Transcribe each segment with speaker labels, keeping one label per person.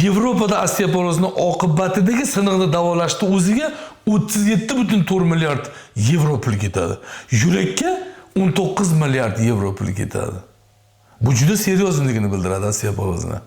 Speaker 1: Yevropada osteoporozni oqibatidagi siniqni davolashda o'ziga 37,4 milliard yevro pul ketadi. Yurakka 19 milliard yevro pul ketadi. Bu juda seriozligini bildiradi osteoporozni.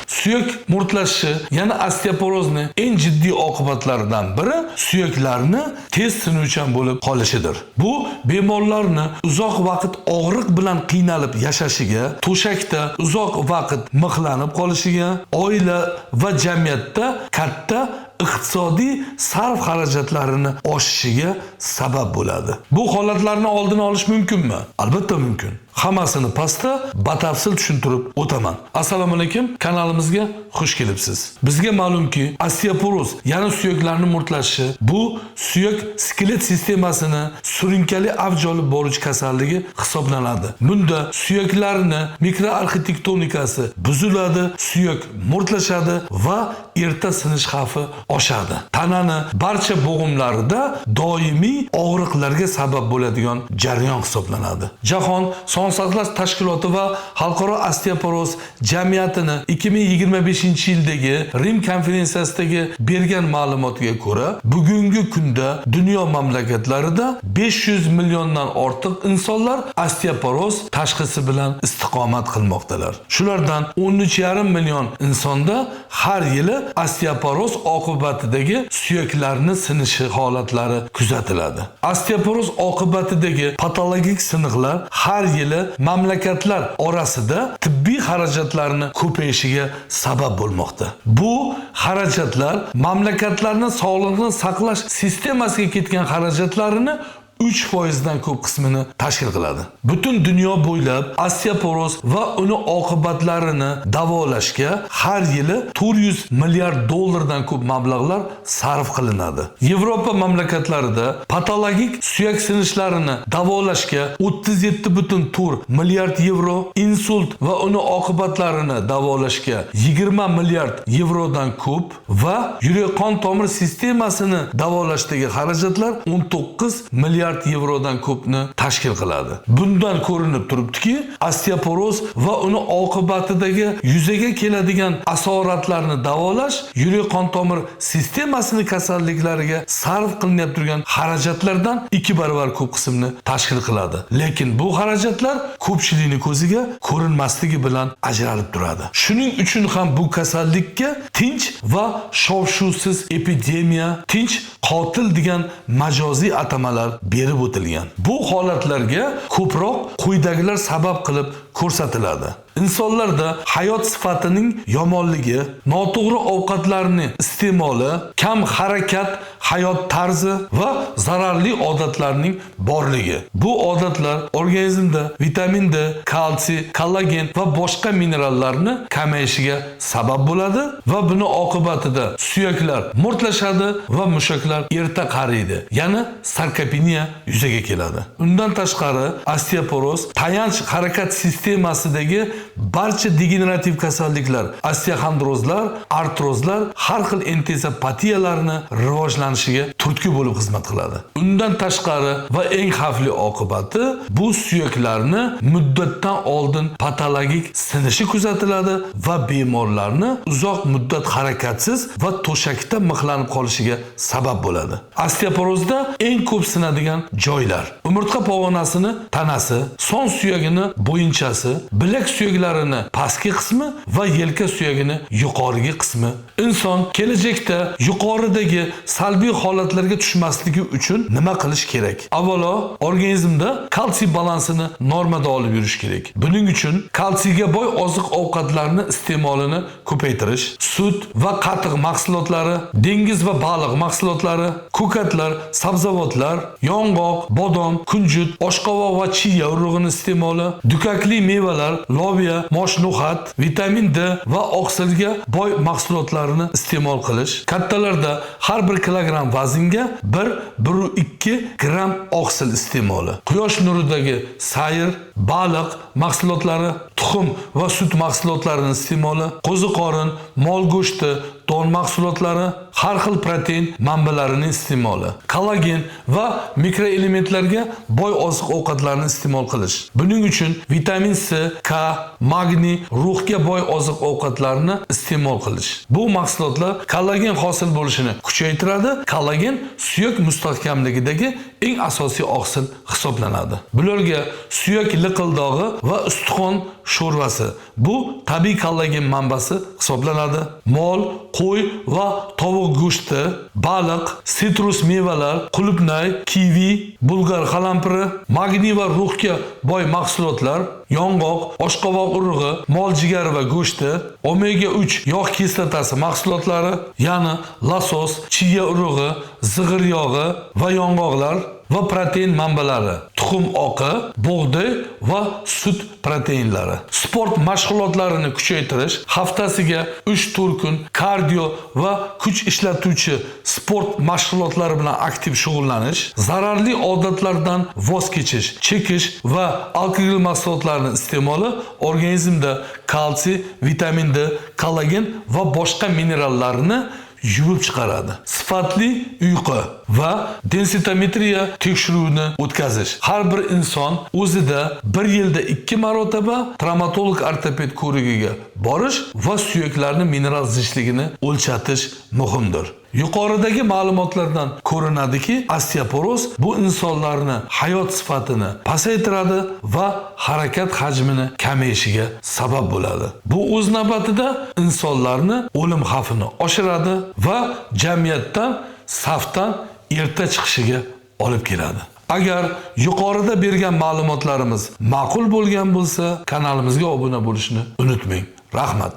Speaker 1: Suyak murtlashishi, yana osteoporozni eng jiddiy oqibatlaridan biri suyaklarni tez sinuvchan bo'lib qolishidir. Bu bemorlarni uzoq vaqt og'riq bilan qiynalib yashashiga, to'shakda uzoq vaqt mixlanib qolishiga, oila va jamiyatda katta iqtisodiy sarf xarajatlarini oshishiga sabab bo'ladi. Bu holatlarni oldini olish mumkinmi? Albatta mumkin. Hammasini pastda batafsil tushuntirib o'taman. Assalomu alaykum, kanalimizga xush kelibsiz. Bizga ma'lumki, osteoporoz, ya'ni suyaklarning murtlashishi, bu suyak skelet sistemasini surunkali avj olib boruvchi kasalligi hisoblanadi. Bunda suyaklarning mikroarxitektonikasi buziladi, suyak murtlashadi va erta sinish xavfi oshadi. Tanani barcha bo'g'imlarida doimiy og'riqlarga sabab bo'ladigan jarayon hisoblanadi. Jahon Sog'liqni saqlash tashkiloti va Xalqaro osteoporoz jamiyatini 2025-yildagi Rim konferensiyasidagi bergan ma'lumotga ko'ra, bugungi kunda dunyo mamlakatlarida 500 milliondan ortiq insonlar osteoporoz tashxisi bilan istiqomat qilmoqdalar. Shulardan 13,5 million insonda har yili osteoporoz oqibatidagi suyaklarni sinishi holatlari kuzatiladi. Osteoporoz oqibatidagi patologik siniqlar har yili mamlakatlar orasida tibbiy xarajatlarning ko'payishiga sabab bo'lmoqda. Bu xarajatlar mamlakatlarning sog'liqni saqlash sistemasiga ketgan xarajatlarini 3% dan ko'p qismini tashkil qiladi. Butun dunyo bo'ylab osteoporoz va uni oqibatlarini davolashga har yili 400 milliard dollardan ko'p mablag'lar sarf qilinadi. Yevropa mamlakatlarida patologik suyak sinishlarini davolashga 37,4 milliard yevro, insult va uni oqibatlarini davolashga 20 milliard yevrodan ko'p va yurak-qon tomir sistemasini davolashdagi xarajatlar 19 milliard yevrodan ko'pni tashkil qiladi. Bundan ko'rinib turibdiki, osteoporoz va uni oqibatidagi yuzaga keladigan asoratlarni davolash yurak-qon tomir sistemasini kasalliklariga sarf qilinib turgan xarajatlardan 2 barobar ko'p qismni tashkil qiladi. Lekin bu xarajatlar ko'pchilikning ko'ziga ko'rinmasligi bilan ajralib turadi. Shuning uchun ham bu kasallikka tinch va shov-shuvsiz epidemiya, tinch qotil degan majoziy atamalar berib o'tilgan. Bu holatlarga ko'proq quyidagilar sabab qilib ko'rsatiladi. İnsonlarda hayot sifatining yomonligi, noto'g'ri ovqatlarning iste'moli, kam harakat hayot tarzi va zararli odatlarning borligi. Bu odatlar organizmda vitamin D, kalsiy, kollagen va boshqa minerallarni kamayishiga sabab bo'ladi va buni oqibatida suyaklar murtlashadi va mushaklar erta qariydi. Ya'ni sarkopeniya yuzaga keladi. Undan tashqari, osteoporoz tayanch harakat sistemasidagi barcha degenerativ kasalliklar, osteoxondrozlar, artrozlar, har xil entezopatiyalarni rivojlanishiga turtki bo'lib xizmat qiladi. Undan tashqari va eng xavfli oqibati bu suyaklarni muddatdan oldin patologik sinishi kuzatiladi va bemorlarni uzoq muddat harakatsiz va to'shakda mixlanib qolishiga sabab bo'ladi. Osteoporozda eng ko'p sinadigan joylar: umurtqa pog'onasini tanasi, son suyagini bo'yinchasi, bilak suyaklarini pastki qismi va yelka suyagini yuqorigi qismi. Inson kelajakda yuqoridagi salbiy holatlarga tushmasligi uchun nima qilish kerak? Avvalo, organizmda kalsiy balansini normada olib yurish kerak. Buning uchun kalsiyga boy oziq-ovqatlarni iste'molini ko'paytirish, sut va qatiq mahsulotlari, dengiz va baliq mahsulotlari, ko'katlar, sabzavotlar, yong'oq, bodom, kunjut, oshqovoq va chiya urug'ini iste'moli, dukakli mevalar, loviya, mosh no'xat, vitamin D va oqsilga boy mahsulotlarni iste'mol qilish. Kattalarda har 1 kilogramm vaznga 1-1,2 gram oqsil iste'moli. Quyosh nuridagi sayr, baliq mahsulotlari, tuxum va sut mahsulotlarini iste'moli, qo'ziqorin, mol go'shti, don mahsulotlari, har xil protein manbalarining iste'moli, kollagen va mikroelementlarga boy oziq-ovqatlarni iste'mol qilish. Buning uchun vitamin C, K, magniy, ruhga boy oziq-ovqatlarni iste'mol qilish. Bu mahsulotlar kollagen hosil bo'lishini kuchaytiradi. Kollagen suyak mustahkamligidagi eng asosiy oqsil hisoblanadi. Bularga suyak liqildog'i va ustixon sho'rvasi bu tabiiy kollagen manbasi hisoblanadi. Mol, qo'y va tovuq go'shti, baliq, sitrus mevalar, qulupnay, kivi, bulgar qalampiri, magniy va ruhga boy mahsulotlar, yong'oq, oshqovoq urug'i, mol jigari va go'shti, omega 3 yog' kislotasi mahsulotlari, ya'ni losos, chiya urug'i, zig'ir yog'i va yong'oqlar va protein manbalari, tuxum oqi, bug'doy va sut proteinlari. Sport mashg'ulotlarini kuchaytirish, haftasiga 3-4 kun kardio va kuch ishlatuvchi sport mashg'ulotlari bilan aktiv shug'ullanish, zararli odatlardan voz kechish, chekish va alkogol mahsulotlarini iste'moli organizmda kalsiy, vitamin D, kollagen va boshqa minerallarni yuvib chiqaradi. Sifatli uyqu va densitometriya tekshiruvini o'tkazish. Har bir inson o'zida bir yilda 2 marotaba travmatolog ortoped ko'rigiga borish va suyaklarni mineral zichligini o'lchatish muhimdir. Yuqoridagi ma'lumotlardan ko'rinadiki, osteoporoz bu insonlarni hayot sifatini pasaytiradi va harakat hajmini kamayishiga sabab bo'ladi. Bu o'z navbatida insonlarni o'lim xavfini oshiradi va jamiyatdan safdan erta chiqishiga olib keladi. Agar yuqorida bergan ma'lumotlarimiz ma'qul bo'lgan bo'lsa, kanalimizga obuna bo'lishni unutmang. Rahmat.